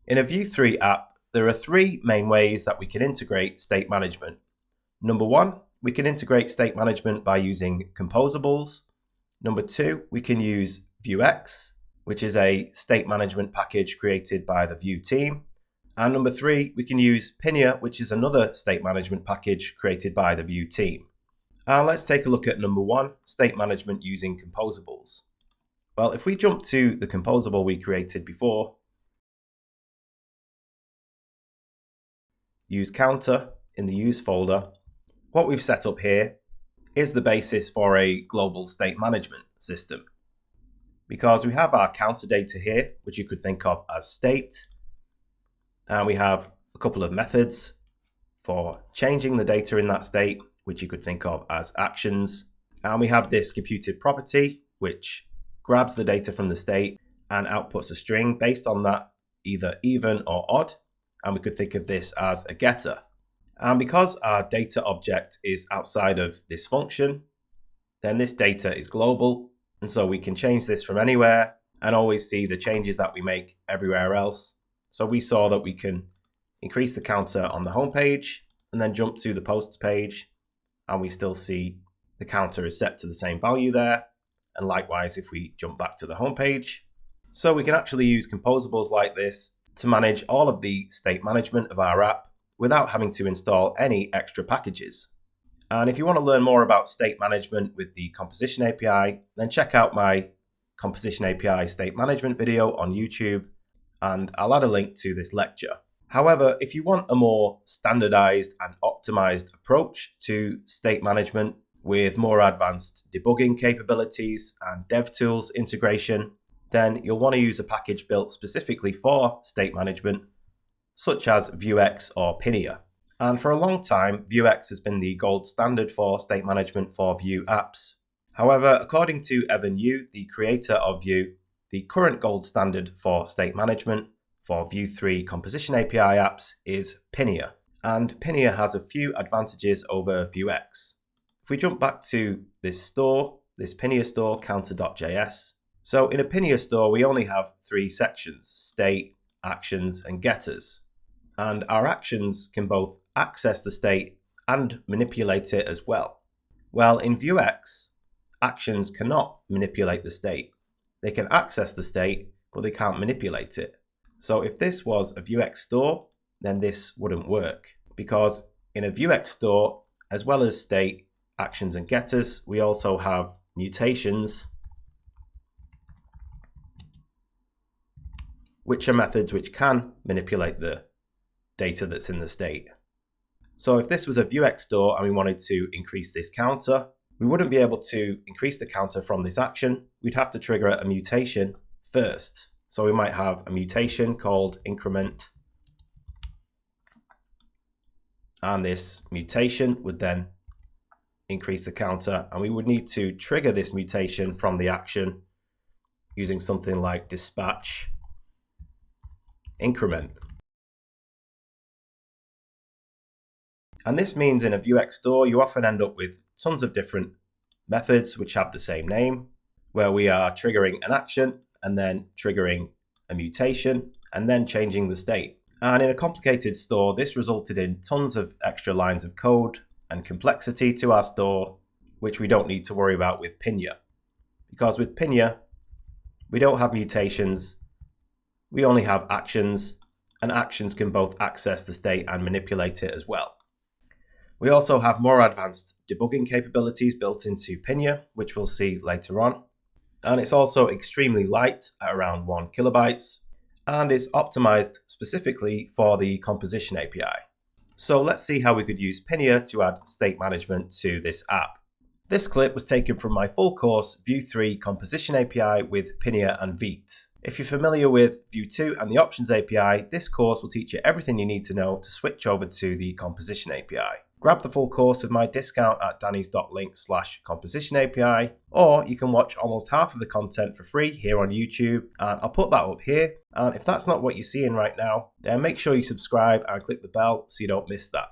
In a Vue 3 app, there are three main ways that we can integrate state management. Number one, we can integrate state management by using Composables. Number two, we can use Vuex, which is a state management package created by the Vue team. And number three, we can use Pinia, which is another state management package created by the Vue team. Let's take a look at number one, state management using Composables. Well, if we jump to the composable we created before, use counter in the use folder, what we've set up here is the basis for a global state management system. Because we have our counter data here, which you could think of as state, and we have a couple of methods for changing the data in that state, which you could think of as actions. And we have this computed property, which grabs the data from the state and outputs a string based on that, either even or odd. And we could think of this as a getter. And because our data object is outside of this function, then this data is global. And so we can change this from anywhere and always see the changes that we make everywhere else. So we saw that we can increase the counter on the home page and then jump to the posts page, and we still see the counter is set to the same value there. And likewise, if we jump back to the home page. So we can actually use composables like this to manage all of the state management of our app without having to install any extra packages. And if you want to learn more about state management with the Composition API, then check out my Composition API state management video on YouTube, and I'll add a link to this lecture. However, if you want a more standardized and optimized approach to state management with more advanced debugging capabilities and DevTools integration, then you'll want to use a package built specifically for state management, such as Vuex or Pinia. And for a long time, Vuex has been the gold standard for state management for Vue apps. However, according to Evan You, the creator of Vue, the current gold standard for state management for Vue 3 Composition API apps is Pinia. And Pinia has a few advantages over Vuex. If we jump back to this store, this Pinia store, counter.js. So in a Pinia store, we only have three sections: state, actions, and getters. And our actions can both access the state and manipulate it as well. Well, in Vuex, actions cannot manipulate the state. They can access the state, but they can't manipulate it. So if this was a Vuex store, then this wouldn't work. Because in a Vuex store, as well as state, actions, and getters, we also have mutations, which are methods which can manipulate the data that's in the state. So if this was a Vuex store and we wanted to increase this counter, we wouldn't be able to increase the counter from this action. We'd have to trigger a mutation first. So we might have a mutation called increment, and this mutation would then increase the counter, and we would need to trigger this mutation from the action using something like dispatch increment. And this means in a Vuex store, you often end up with tons of different methods which have the same name, where we are triggering an action and then triggering a mutation and then changing the state. And in a complicated store, this resulted in tons of extra lines of code and complexity to our store, which we don't need to worry about with Pinia. Because with Pinia, we don't have mutations, we only have actions, and actions can both access the state and manipulate it as well. We also have more advanced debugging capabilities built into Pinia, which we'll see later on. And it's also extremely light at around 1 kilobytes, and it's optimized specifically for the Composition API. So let's see how we could use Pinia to add state management to this app. This clip was taken from my full course Vue 3 Composition API with Pinia and Vite. If you're familiar with Vue 2 and the Options API, this course will teach you everything you need to know to switch over to the Composition API. Grab the full course with my discount at dannys.link/composition API, or you can watch almost half of the content for free here on YouTube, and I'll put that up here. And if that's not what you're seeing right now, then make sure you subscribe and click the bell so you don't miss that.